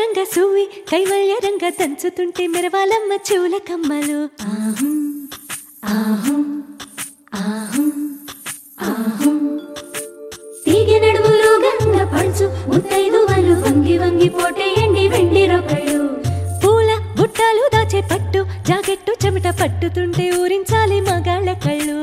రంగ సూవి కైవల్య రంగ దంచుతుంటే మెరవాలమ్మ చూల కమ్మలు తీగె నడుములు గంగ పడుచు ముత్తైదు వాళ్ళు వంగి వంగి పోటేయండి వెండి రొక్కలు పూల బుట్టాలు దాచే పట్టు జాకెట్టు చెమట పట్టుతుంటే ఊరించాలి మగాళ్ళ కళ్ళు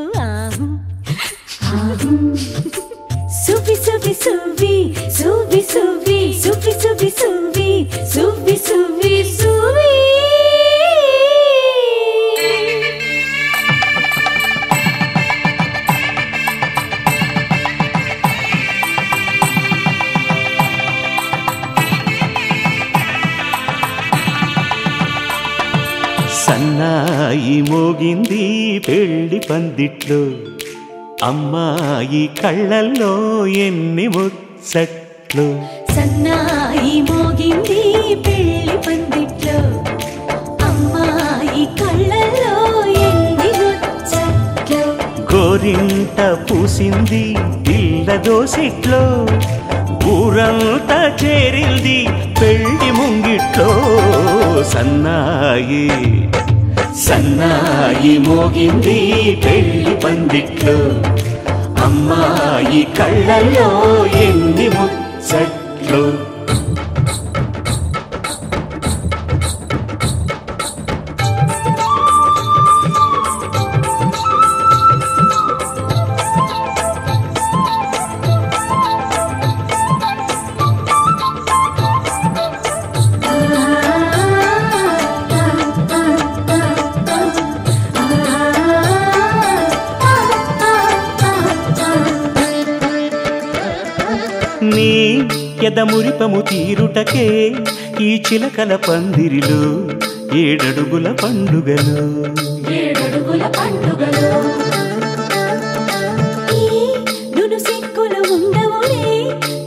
సూఫీ సూఫీ సూఫీ సూఫీ సూఫీ సూఫీ సూఫీ సూఫీ సూఫీ సూఫీ సూఫీ సన్నాయి మోగింది పెళ్లి పందిట్లో అమ్మాయి కళ్ళల్లో ఎన్ని ముచ్చట్లు సన్నాయి మోగింది పెళ్లి పందిట్లో అమ్మాయి కళ్ళల్లో ఎన్ని ముచ్చట్లు గోరింట పూసింది పిల్ల దోసిట్లో ఊరంతా చేరింది పెళ్లి ముంగిట్లో సన్నాయి సన్నాయి మోగింది పెళ్లి పందిట్లో అమ్మాయి కళ్ళల్లో ఎన్ని ముచ్చట్లు నీ ఎదమురిపము తీరుటకే ఈ చిలకల పందిరిలో ఏడడుగుల పండుగలు నును సిక్కులు ఉండవులే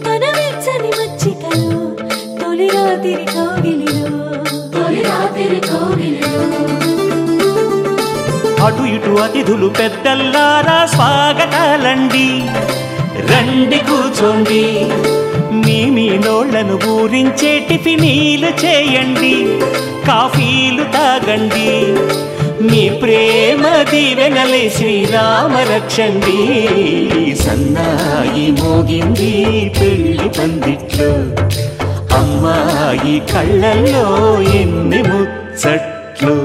తన వెచ్చని మచ్చికలు తొలి రాత్రి కోగిలిలో అటు ఇటు అతిథులు పెద్దల్లారా స్వాగతాలండి రండి కూర్చోండి మీ నోళ్లను ఊరించే టిఫినీలు చేయండి కాఫీలు తాగండి మీ ప్రేమ దీవెనలే శ్రీరామ రక్షండి సన్నాయి మోగింది పెళ్లి పందిట్లో అమ్మాయి కళ్ళల్లో ఎన్ని ముచ్చట్లు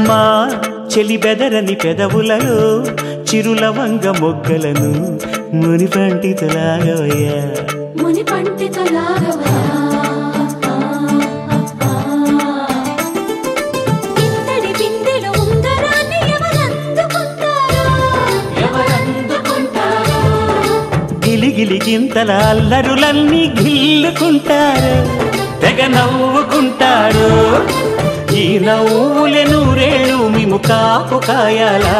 మా చెలి బెదరని పెదవులలో చిరులవంగ మొగ్గలను మునిపంటితలాగవయ్యా గిలిగిలిగింతల అల్లరులన్నీ గిల్లుకుంటారు తెగ నవ్వుకుంటారు ఈ నవ్వులే నూరేళ్ళు మేము కాపు కాయాలా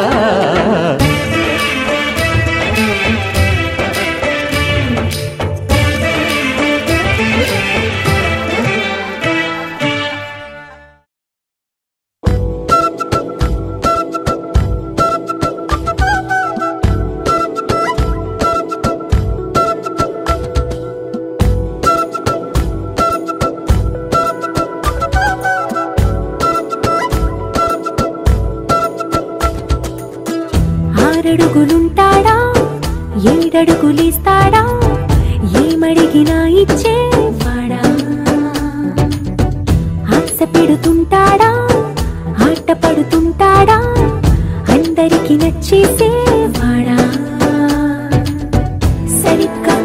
ఆరడుగులుంటాడా ఏడడుగులిస్తాడా ఏమడిగినా ఇచ్చేవాడా ఆశ పెడుతుంటాడా ఆట పడుతుంటాడా అందరికి నచ్చేసేవాడా సరిగ్గా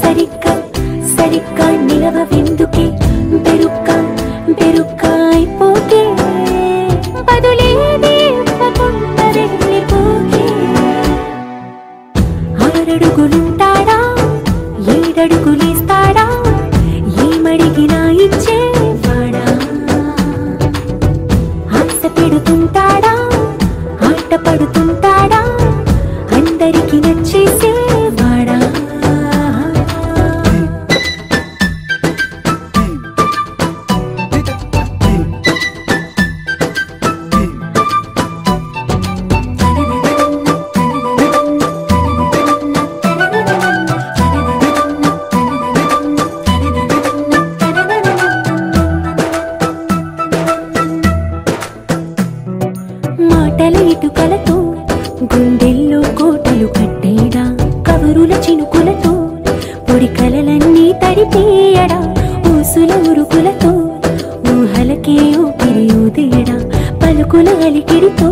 సరిగ్గా సరిగ్గా నిలవెందుకే బెరుక్క బెరుక్క అయిపోతే బదులేది ఇవ్వకుండా వెళ్ళిపోకే ఆరడుగులుంటాడా ఏడడుగులిస్తాడా ఏమడిగినా ఇచ్చే పెడుతుంటాడా ఆట పడుతుంటాడా అందరికి నచ్చేసేవాడా మాటల ఇటుకలతో గుండెల్లో కోటలు కట్టేడా కబురుల చినుకులతో పొడి కలలన్నీ తడిపేయడా ఊసుల ఉరుకులతో ఊహలకే ఊపిరి ఊదేయడా పలుకుల అలికిడితో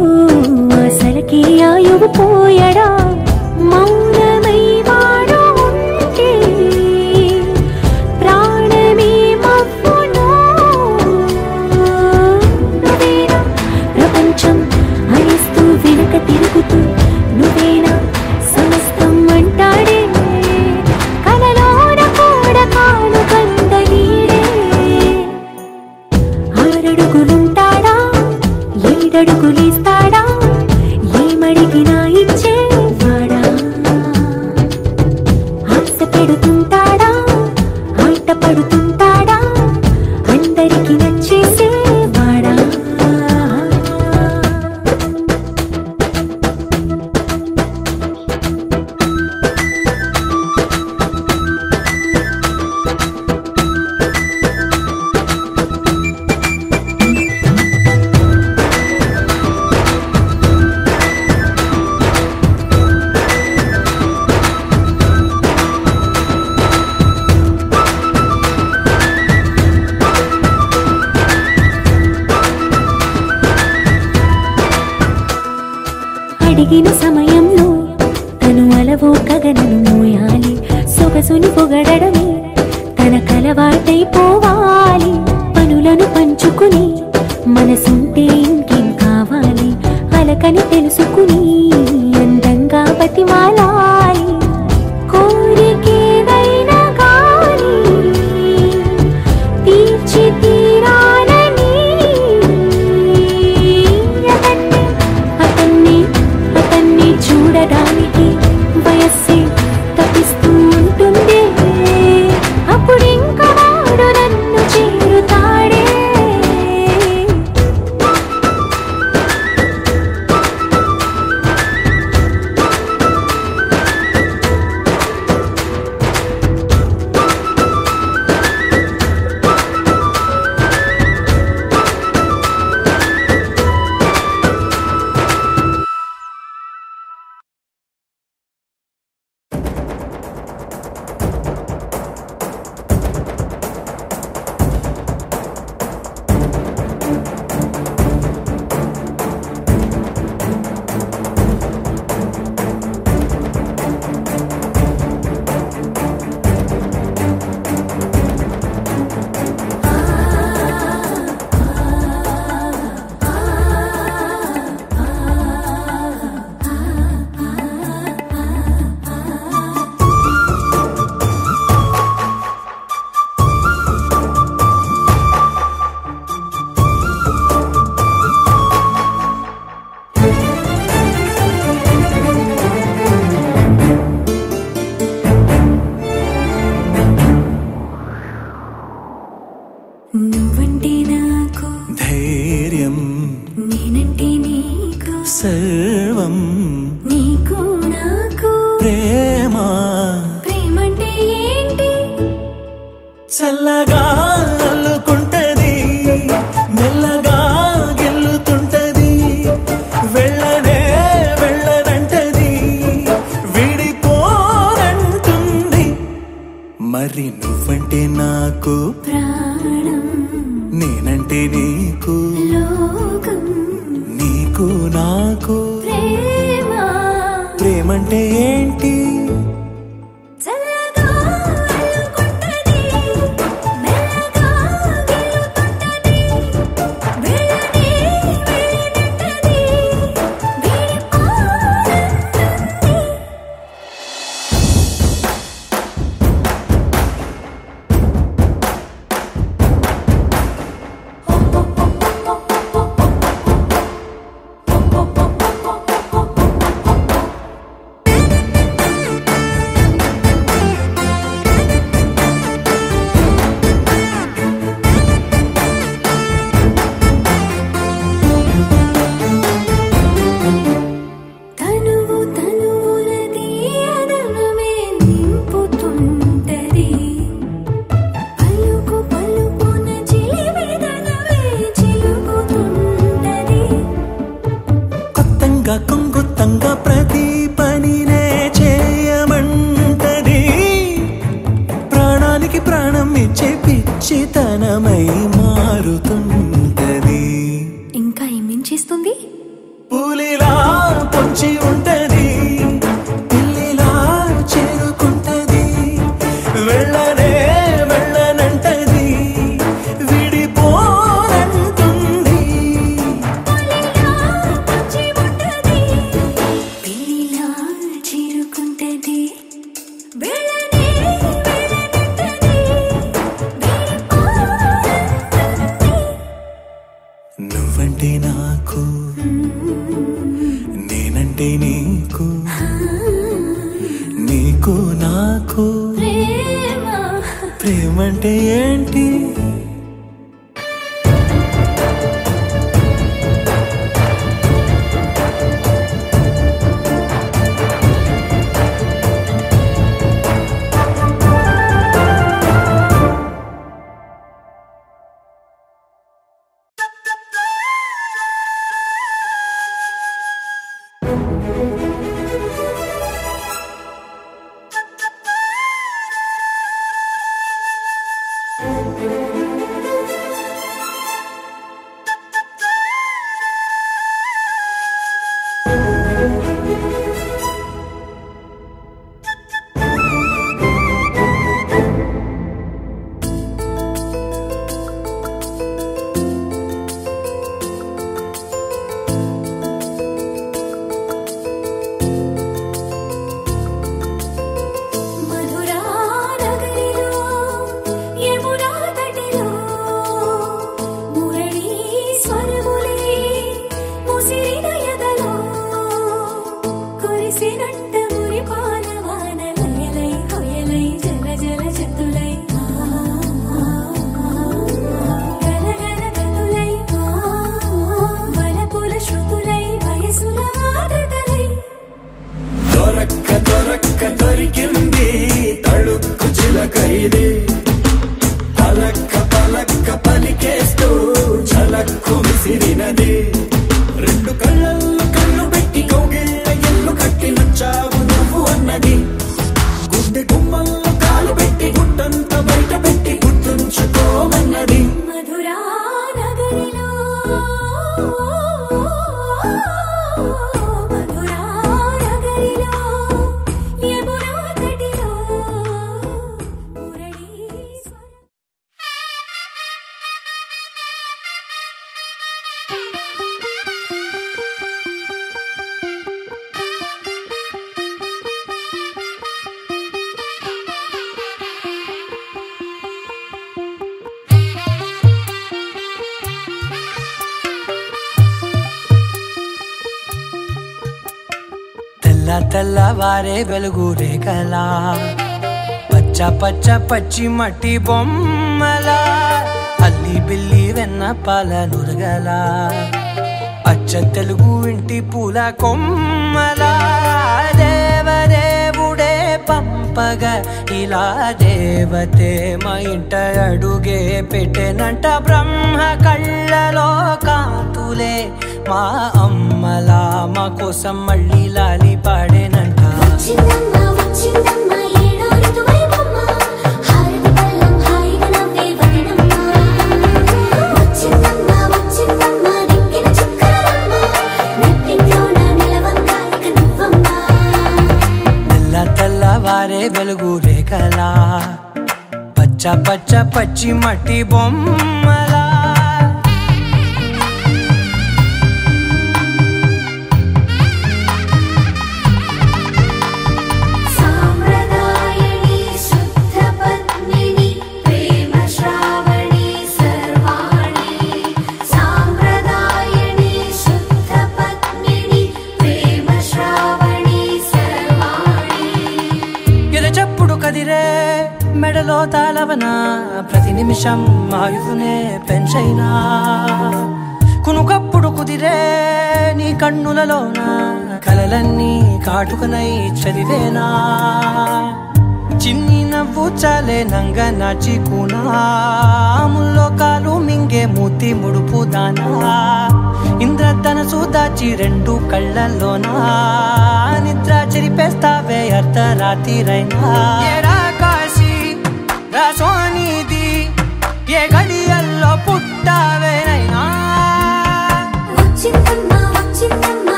ఆశలకే ఆయువు పోయడా మౌనమై వాడు ఉంటే ప్రాణమే మవ్వునో నువ్వేనా ప్రపంచం అనిస్తూ వెనుక తిరుగుతూ నువ్వేనా సమస్తం అంటాడే కలలోన కూడా కాను కందనీడే ఆరడుగులుంటాడా ఏడడుగులేస్తాడా ఏమడిగినా ఇచ్చేవాడా ఆశ పెడుతుంటాడా ఆట పడుతుంటాడా అందరికి నచ్చేసేవాడా అడిగిన సమయంలో తను అలవో గగనను మోయాలి సొగసుని పొగడమే తన కలవాటైపోవాలి పనులను పంచుకుని మనసుంటే ఇంకేం కావాలి అలకని తెలుసుకుని అందంగా బతిమాలాలి కోరికేదైనా గాని తీర్చి తీరాలని అతన్ని చూడడానికి వయస్సే తప్పిస్తూ ఉంటుంది అప్పుడింక వాడు నన్ను చేరుతాడే నువ్వంటే నాకు ధైర్యం నేనంటే నీకు సర్వం నీకు నాకు ప్రేమ ప్రేమంటే ఏంటి చల్లగా అల్లుకుంటది మెల్లగా గెల్లుతుంటది వెళ్ళనే వెళ్ళనంటది విడిపోనంటుంది మరి నువ్వంటే నాకు ప్రాణం నేనంటే నీకు లోకం నీకు నాకు ప్రేమ ప్రేమంటే ఏంటి చల్లగా అల్లుకుంటది మెల్లగా గెలుతుంటది వెళ్ళనే వెళ్ళనంటది విడిపోనంటుంది చేస్తుంది పూలిలా పొంచి ఉంటది పిల్లిలా చేరుకుంటది వెళ్ళనే వెళ్ళనంటది విడిపోనంటుంది పిల్లిలా చేరుకుంటది నువ్వంటే నాకు నేనంటే నీకు నీకు నాకు ప్రేమంటే ఏంటి దొరికింది తడుక్కు చిలకైది పలక్క పలక్క పలికేస్తూ చలక్కు విసిరినది రెండు కళ్ళల్లో కళ్ళు పెట్టి కౌగిళ్ళ ఎల్లు కట్టి నచ్చావు నువ్వు అన్నది గుడ్డె గుమ్మల్లో కాలు పెట్టి గుడ్డంతా బయట పెట్టి గుర్తుంచుకోమన్నది మధురా నగరిలో తెల్లవారే వెలుగు రేఖలా పచ్చ పచ్చ పచ్చి మట్టి బొమ్మలా అల్లి బిల్లి వెన్న పాల నురగలా అచ్చ తెలుగు ఇంటి పూల కొమ్మలా దేవదేవుడే పంపగా ఇలా దేవతే మా ఇంట అడుగే పెట్టెనంట బ్రహ్మ కళ్ళలో కాంతులే మా అమ్మలా మా కోసం మళ్ళీ లాలి పాడేనంట తెల్లవారే వెలుగు రేఖలా పచ్చ పచ్చ పచ్చి మట్టి బొమ్మలా మెడలో తాళవన ప్రతి నిమిషం ఆయుధునే పెంచైనా కునుకప్పుడు కుదిరే నీ కన్నులలోన కలలన్నీ కాటుకనై చదివేనా చిన్ని నవ్వు చాలే నంగ నాచి కూనాముల్లో కాలు మింగే మూతి ముడుపు దానా ఇంద్రధనసు దాచి రెండు కళ్ళల్లోనా నిద్ర చెరిపేస్తావే అర్ధరాత్రిరైనా సోనిది ఏ గడియల్లో పుట్టావేనైనా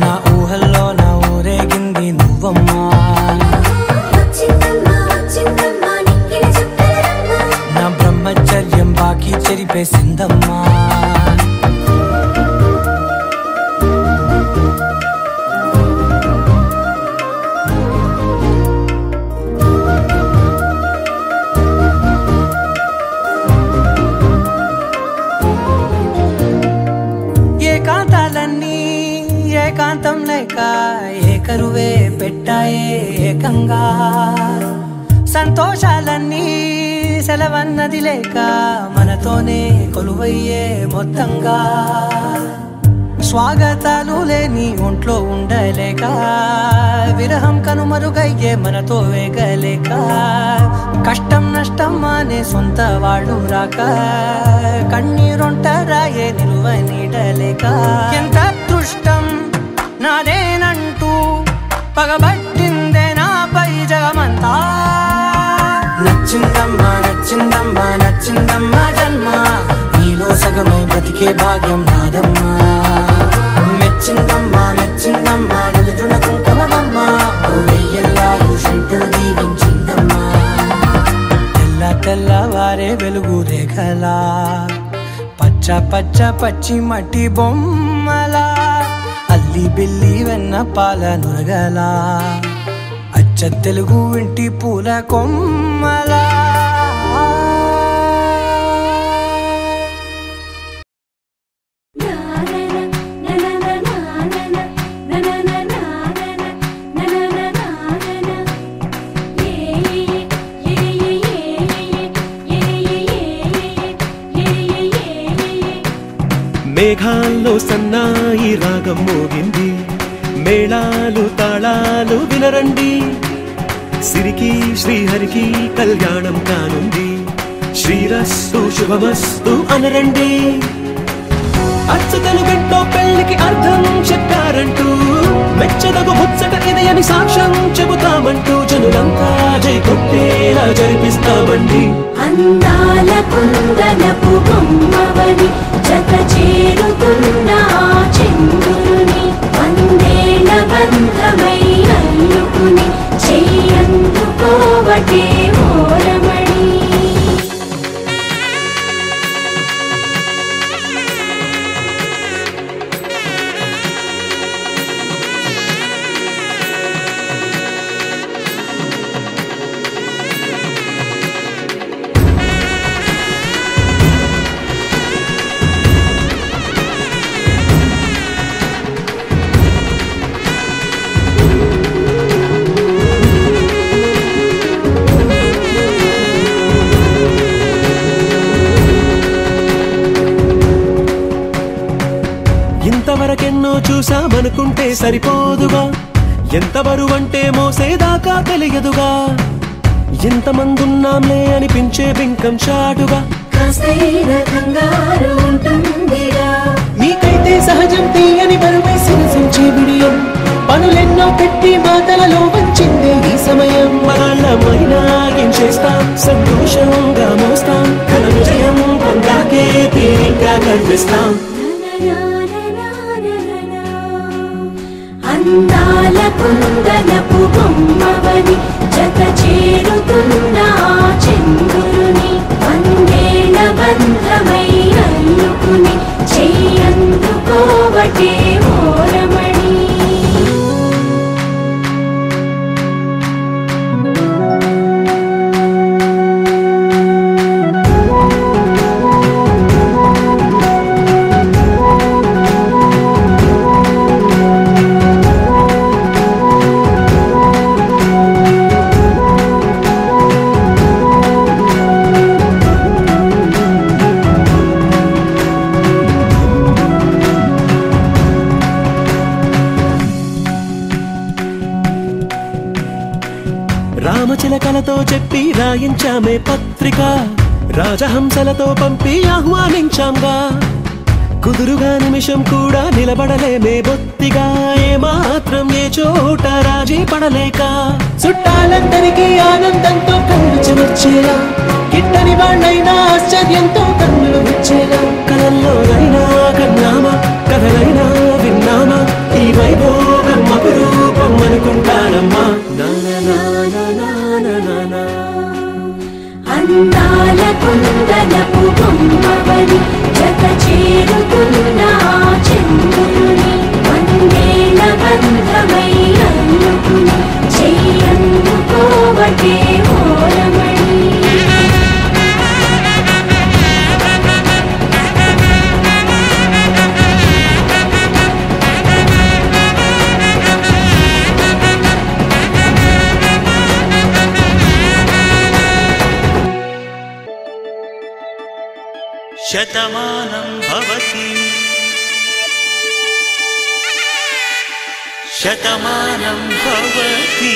నా ఊహల్లో నా ఊరేగింది నువ్వమ్మా నా బ్రహ్మచర్యం బాకీ చెరిపేసిందమ్మా ఏకాంతాలన్నీ ఏకాంతం లేక ఏకరువే పెట్టాయే ఏకంగా సంతోషాలన్నీ సెలవన్నది లేక మనతోనే కొలువయ్యే మొత్తంగా స్వాగతాలు లేని ఒంట్లో ఉండలేక విరహం కనుమరుగయ్యే మనతో వేగలేక కష్టం నష్టం అనే సొంత వాళ్ళు రాక కన్నీరొంటరాయే నిలువ నీడలేక ఎంత అదృష్టం నాదేనంటూ పగబట్టిందే నాపై జగమంతా నచ్చిందమ్మా నచ్చిందమ్మా నచ్చిందమ్మా జన్మ నీలో సగమై బ్రతికే భాగ్యం నాదమ్మా మెచ్చిందమ్మా మెచ్చిందమ్మా నిలుతున్న కుంకుమమ్మా వెయ్యల్లాలు శంకరు దీవించిందమ్మా తెల్ల తెల్లవారే వెలుగు రేఖలా పచ్చ పచ్చ పచ్చి మట్టి బొమ్మలా అల్లి బిల్లి వెన్న పాల నురగలా అచ్చ తెలుగు ఇంటి పూల కొమ్మలా మేఘాల్లో సన్నాయి రాగం మోగింది మేళాలు తాళాలు వినరండి సిరికి శ్రీహరికి కళ్యాణం కానుంది శ్రీరస్తు శుభమస్తు అనరండి అచ్చతలు గంటో పెళ్లికి అర్థం చెప్పారంటూ మెచ్చదగు ముచ్చట ఇది అని సాక్ష్యం చెబుతామంటూ జనులంతా జై కొట్టేలా జరిపిస్తామండి అందాల కుందనపు బొమ్మవని జత చేరుతున్న చంద్రుని వందేళ్ల బంధమై అల్లుకుని చెయ్యందుకోవటే ఓరమణి ఇంతవరకెన్నో చూసామనుకుంటే సరిపోదుగా ఎంత బరువంటే మోసేదాకా తెలియదుగా ఇంతమందున్నాంలే అనిపించే బింకం చాటుగా మీకైతే సహజం తీయని బరువేసిన సంచే బిడియం పనులెన్నో పెట్టి మాటలలో వంచిందే ఈ సమయం వాళ్ళమైనా ఏం చేస్తాం సంతోషంగా మోస్తాం ఘన విజయం పొందాకే తీరిగ్గా కనిపిస్తాం అందాల కుందనపు బొమ్మవని జత చేరుతున్న చంద్రుని వందేళ్ల బంధమై అల్లుకుని చెయ్యందుకోవటే ఓరమణి రామచిలకలతో చెప్పి రాయించామే పత్రిక రాజహంసలతో పంపి ఆహ్వానించాంగా కుదురుగా నిమిషం కూడా నిలబడలేమే బొత్తిగా ఏమాత్రం ఏ చోట రాజీ పడలేక చుట్టాలందరికీ ఆనందంతో కళ్ళు చెమర్చేలా గిట్టని వాళ్ళైనా ఆశ్చర్యంతో కన్నులు విచ్చేలా కలల్లోనైనా కన్నామా కథలైనా విన్నామా ఈ వైభోగం అపురూపం అనుకుంటానమ్మా అందాల కుందనపు బొమ్మవని జత చేరుతున్న చంద్రుని వందేళ్ల బంధమై అల్లుకుని చెయ్యందుకోవటే ఓరమణి శతమానం భవతి శతమానం భవతి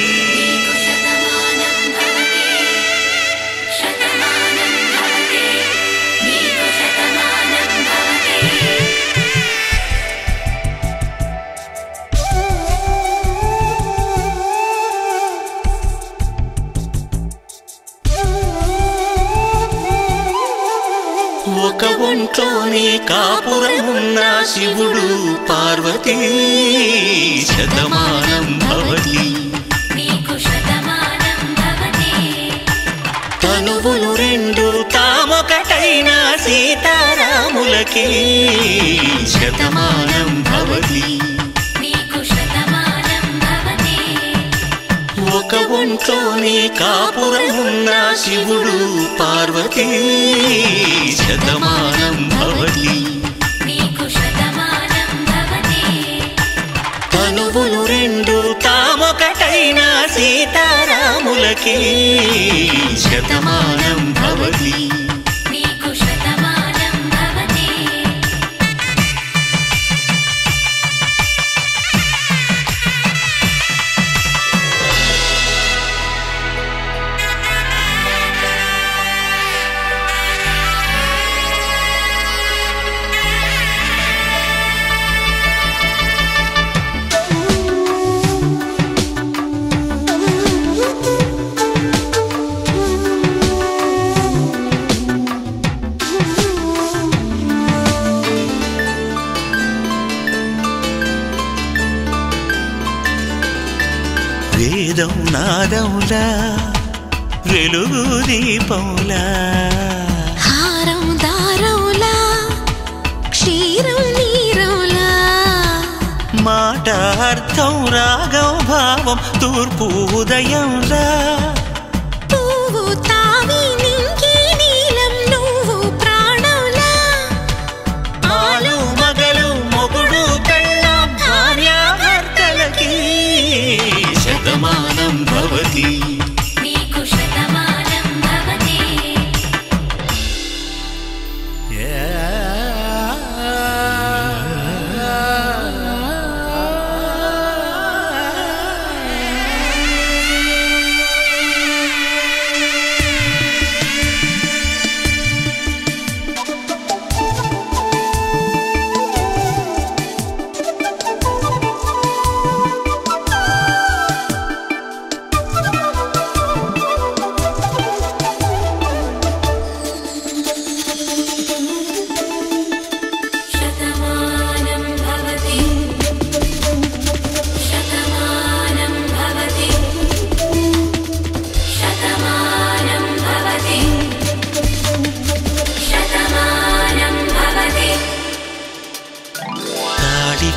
ఒక ఒంట్లోనే కాపురమున్న శివుడు పార్వతీ శతమానం భవతి తనువులు రెండు తామొకటైన సీతారాములకి శతమానం భవతి ఒక ఒంట్లోనే కాపురమున్న శివుడు పార్వతీ శతమానం భవతి తనువులు రెండు తామొకటైన సీతారాములకి శతమానం భవతి వేదం నాదములా వెలుగు దీపములా హారం దారములా క్షీరం నీరములా మాట అర్థం రాగం భావం తూర్పు ఉదయంలా పువ్వు తావి నింగి నీలం నువ్వు ప్రాణంలా ఆలు మగలు మొగుడు పెళ్ళాం భార్యాభర్తలకి శతమానం భవతి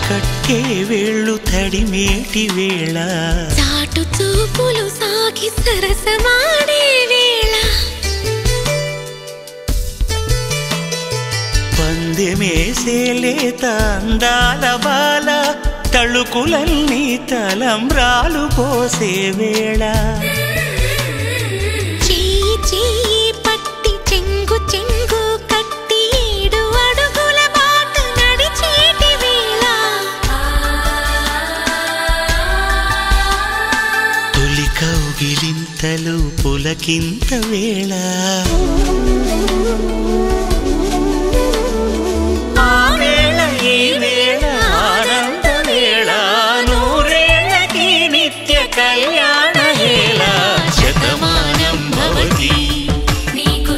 కట్టే వేళ్ళు తడిమేటి వేళ చాటు చూపులు సాగి సరసమాడే వేళ పందెమేసే లేత అందాల బాల తళుకులన్నీ తలంబ్రాలు పోసే వేళ చెయ్యి చెయ్యి పట్టి చెంగు చెంగు కట్టి 7 అడుగుల బాట నడిచేటి వేళ తొలి కౌగిలింతలు పులకింత వేళ నీకు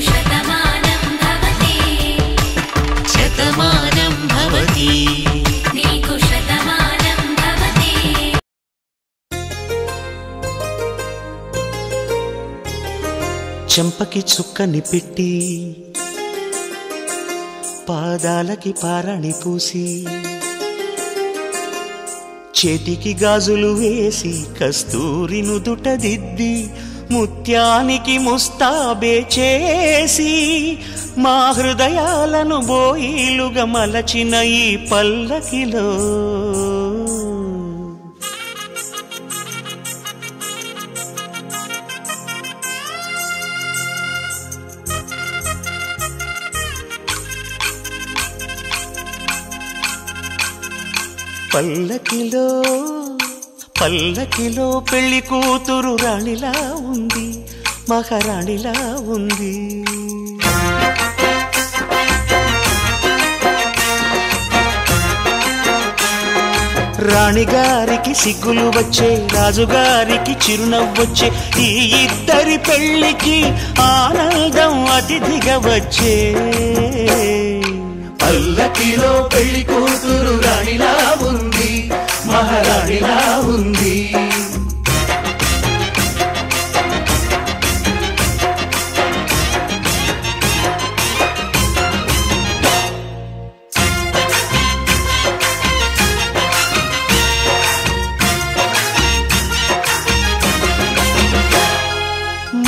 చెంపకి చుక్కని పెట్టి పాదాలకి పారాణి పూసి చేతికి గాజులు వేసి కస్తూరి నుదుట దిద్ది ముత్యానికి ముస్తాబే చేసి మా హృదయాలను బోయిలుగా మలచిన ఈ పల్లకిలో పల్లకిలో పల్లకిలో పెళ్లి కూతురు రాణిలా ఉంది, మహారాణిలా ఉంది. రాణిగారికి సిగ్గులు వచ్చే, రాజుగారికి చిరునవ్వొచ్చే, ఈ ఇద్దరి పెళ్లికి ఆనందం అతిథిగా వచ్చే. పల్లకిలో పెళ్లి కూతురు రాణిలా ఉంది, మహారాణిలా ఉంది.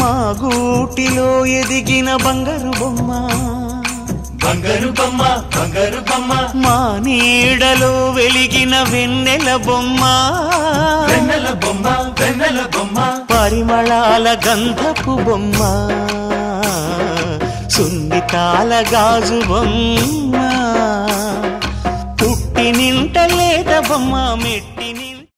మా గూటిలో ఎదిగిన బంగారు బొమ్మ, బంగారు బొమ్మ, బంగారు బొమ్మ, మా నీడలో వెలిగిన వెన్నెల బొమ్మ, వెన్నెల బొమ్మ, వెన్నెల బొమ్మ, పరిమళాల గంధపు బొమ్మ, సున్నితాల గాజు బొమ్మ, పుట్టినింట లేత బొమ్మ, మెట్టిని